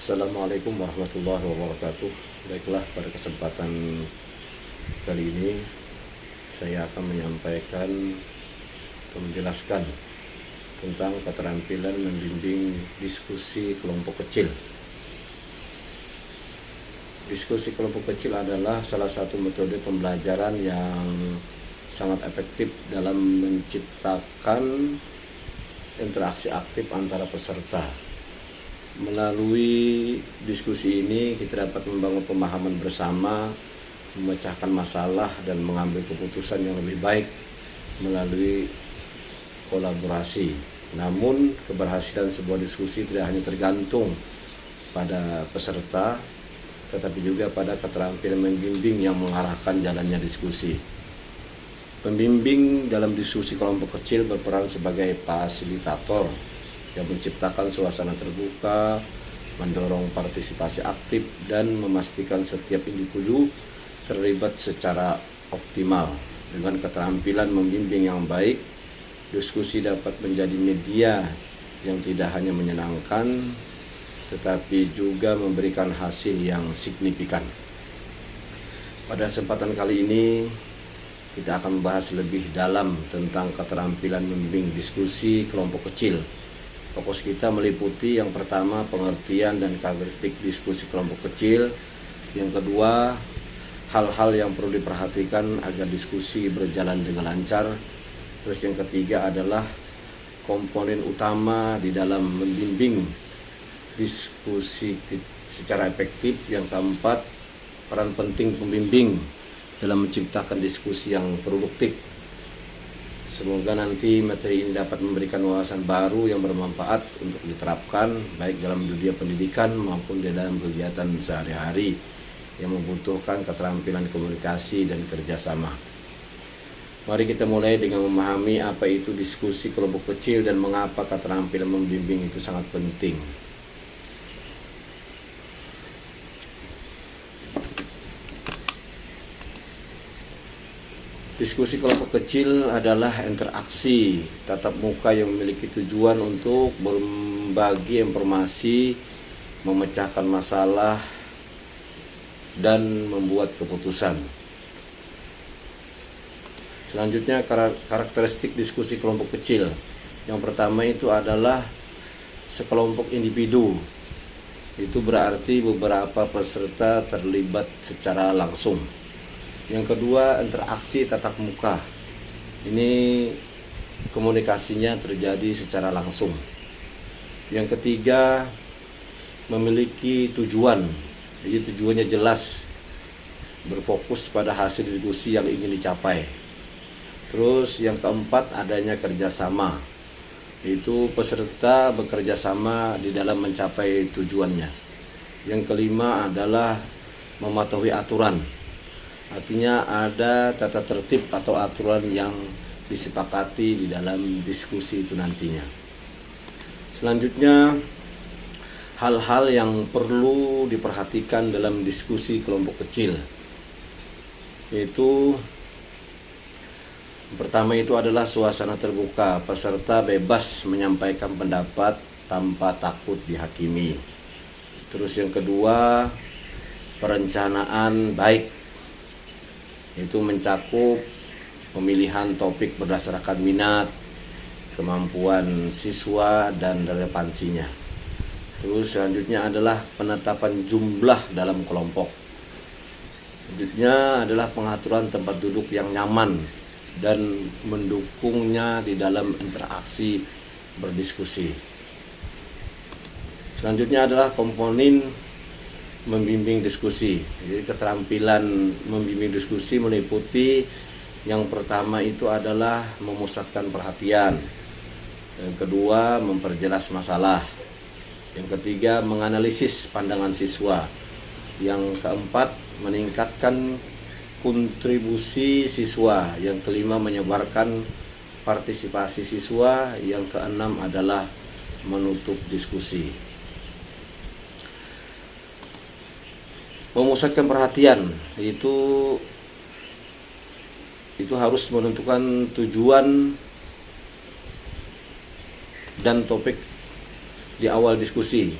Assalamualaikum warahmatullahi wabarakatuh. Baiklah, pada kesempatan kali ini saya akan menyampaikan atau menjelaskan tentang keterampilan membimbing diskusi kelompok kecil. Diskusi kelompok kecil adalah salah satu metode pembelajaran yang sangat efektif dalam menciptakan interaksi aktif antara peserta. Melalui diskusi ini kita dapat membangun pemahaman bersama, memecahkan masalah dan mengambil keputusan yang lebih baik melalui kolaborasi. Namun keberhasilan sebuah diskusi tidak hanya tergantung pada peserta, tetapi juga pada keterampilan membimbing yang mengarahkan jalannya diskusi. Pembimbing dalam diskusi kelompok kecil berperan sebagai fasilitator yang menciptakan suasana terbuka, mendorong partisipasi aktif, dan memastikan setiap individu terlibat secara optimal. Dengan keterampilan membimbing yang baik, diskusi dapat menjadi media yang tidak hanya menyenangkan, tetapi juga memberikan hasil yang signifikan. Pada kesempatan kali ini, kita akan membahas lebih dalam tentang keterampilan membimbing diskusi kelompok kecil. Fokus kita meliputi yang pertama pengertian dan karakteristik diskusi kelompok kecil, yang kedua hal-hal yang perlu diperhatikan agar diskusi berjalan dengan lancar, terus yang ketiga adalah komponen utama di dalam membimbing diskusi secara efektif, yang keempat peran penting pembimbing dalam menciptakan diskusi yang produktif. Semoga nanti materi ini dapat memberikan wawasan baru yang bermanfaat untuk diterapkan baik dalam dunia pendidikan maupun di dalam kegiatan sehari-hari yang membutuhkan keterampilan komunikasi dan kerjasama. Mari kita mulai dengan memahami apa itu diskusi kelompok kecil dan mengapa keterampilan membimbing itu sangat penting. Diskusi kelompok kecil adalah interaksi tatap muka yang memiliki tujuan untuk berbagi informasi, memecahkan masalah, dan membuat keputusan. Selanjutnya, karakteristik diskusi kelompok kecil. Yang pertama itu adalah sekelompok individu. Itu berarti beberapa peserta terlibat secara langsung. Yang kedua, interaksi tatap muka. Ini komunikasinya terjadi secara langsung. Yang ketiga, memiliki tujuan. Jadi tujuannya jelas, berfokus pada hasil diskusi yang ingin dicapai. Terus yang keempat, adanya kerjasama. Itu peserta bekerja sama di dalam mencapai tujuannya. Yang kelima adalah mematuhi aturan. Artinya ada tata tertib atau aturan yang disepakati di dalam diskusi itu nantinya. Selanjutnya, hal-hal yang perlu diperhatikan dalam diskusi kelompok kecil. Yaitu pertama itu adalah suasana terbuka. Peserta bebas menyampaikan pendapat tanpa takut dihakimi. Terus yang kedua, perencanaan baik. Itu mencakup pemilihan topik berdasarkan minat, kemampuan siswa, dan relevansinya. Terus selanjutnya adalah penetapan jumlah dalam kelompok. Selanjutnya adalah pengaturan tempat duduk yang nyaman dan mendukungnya di dalam interaksi berdiskusi. Selanjutnya adalah komponen membimbing diskusi. Jadi keterampilan membimbing diskusi meliputi yang pertama itu adalah memusatkan perhatian. Yang kedua, memperjelas masalah. Yang ketiga, menganalisis pandangan siswa. Yang keempat, meningkatkan kontribusi siswa. Yang kelima, menyebarkan partisipasi siswa. Yang keenam adalah menutup diskusi. Memusatkan perhatian itu harus menentukan tujuan dan topik di awal diskusi.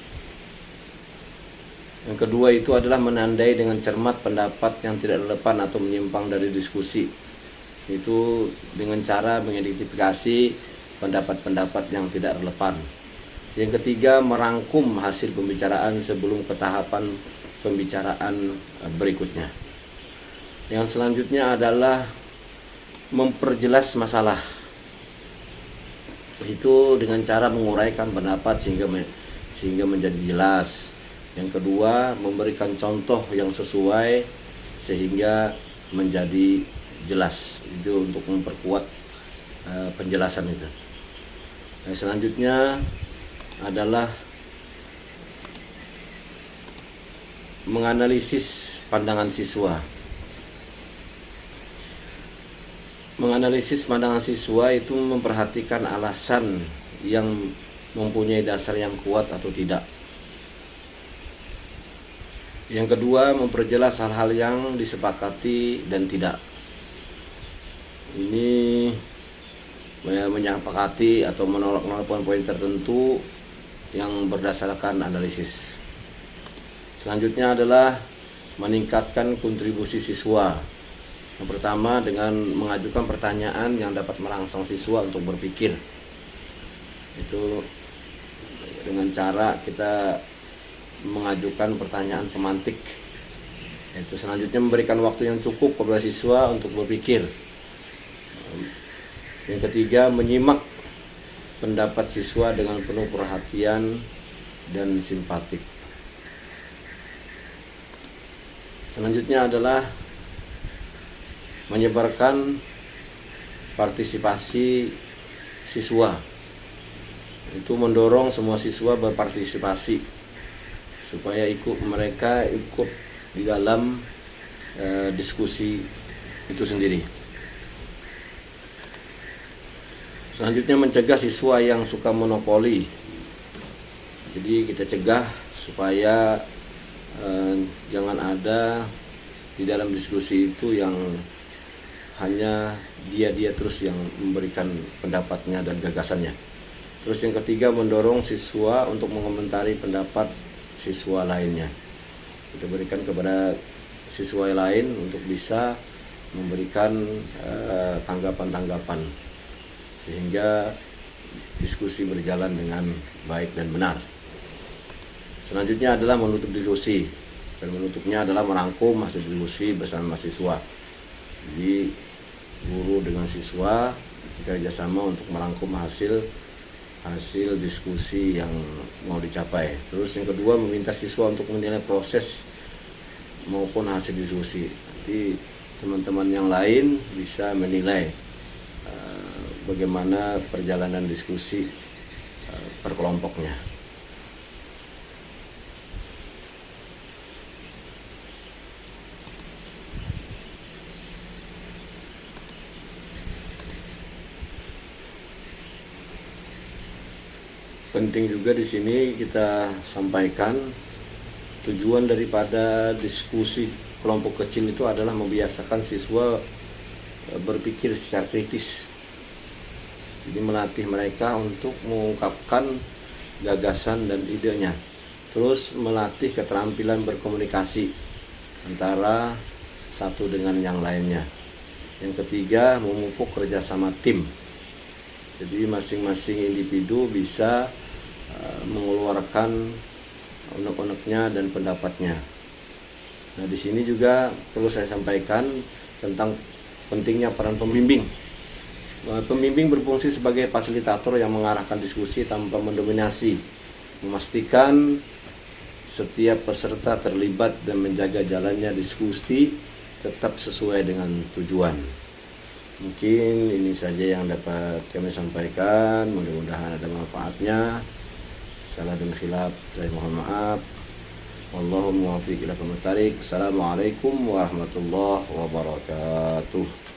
Yang kedua itu adalah menandai dengan cermat pendapat yang tidak relevan atau menyimpang dari diskusi. Itu dengan cara mengidentifikasi pendapat-pendapat yang tidak relevan. Yang ketiga, merangkum hasil pembicaraan sebelum ke tahapan pembicaraan berikutnya. Yang selanjutnya adalah memperjelas masalah. Itu dengan cara menguraikan pendapat sehingga menjadi jelas. Yang kedua, memberikan contoh yang sesuai sehingga menjadi jelas. Itu untuk memperkuat penjelasan itu. Nah, selanjutnya adalah menganalisis pandangan siswa. Menganalisis pandangan siswa itu memperhatikan alasan yang mempunyai dasar yang kuat atau tidak. Yang kedua, memperjelas hal-hal yang disepakati dan tidak. Ini menyepakati atau menolak poin tertentu yang berdasarkan analisis. Selanjutnya adalah meningkatkan kontribusi siswa. Yang pertama, dengan mengajukan pertanyaan yang dapat merangsang siswa untuk berpikir. Itu dengan cara kita mengajukan pertanyaan pemantik. Itu selanjutnya memberikan waktu yang cukup kepada siswa untuk berpikir. Yang ketiga, menyimak pendapat siswa dengan penuh perhatian dan simpatik. Selanjutnya adalah menyebarkan partisipasi siswa. Itu mendorong semua siswa berpartisipasi supaya mereka ikut di dalam diskusi itu sendiri. Selanjutnya mencegah siswa yang suka monopoli. Jadi kita cegah supaya jangan ada di dalam diskusi itu yang hanya dia terus yang memberikan pendapatnya dan gagasannya. Terus yang ketiga, mendorong siswa untuk mengomentari pendapat siswa lainnya. Kita berikan kepada siswa lain untuk bisa memberikan tanggapan-tanggapan sehingga diskusi berjalan dengan baik dan benar. Selanjutnya adalah menutup diskusi. Dan menutupnya adalah merangkum hasil diskusi bersama siswa. Jadi guru dengan siswa bekerjasama untuk merangkum hasil diskusi yang mau dicapai. Terus yang kedua, meminta siswa untuk menilai proses maupun hasil diskusi. Nanti teman-teman yang lain bisa menilai bagaimana perjalanan diskusi per kelompoknya. Penting juga di sini kita sampaikan tujuan daripada diskusi kelompok kecil itu adalah membiasakan siswa berpikir secara kritis. Jadi melatih mereka untuk mengungkapkan gagasan dan idenya. Terus melatih keterampilan berkomunikasi antara satu dengan yang lainnya. Yang ketiga, memupuk kerjasama tim. Jadi masing-masing individu bisa mengeluarkan unek-uneknya dan pendapatnya. Nah, di sini juga perlu saya sampaikan tentang pentingnya peran pembimbing. Pembimbing berfungsi sebagai fasilitator yang mengarahkan diskusi tanpa mendominasi, memastikan setiap peserta terlibat dan menjaga jalannya diskusi tetap sesuai dengan tujuan. Mungkin ini saja yang dapat kami sampaikan, mudah-mudahan ada manfaatnya. Salah dan khilaf saya mohon maaf. Wallahul muwaffiq ila aqwamit thoriq. Assalamualaikum warahmatullahi wabarakatuh.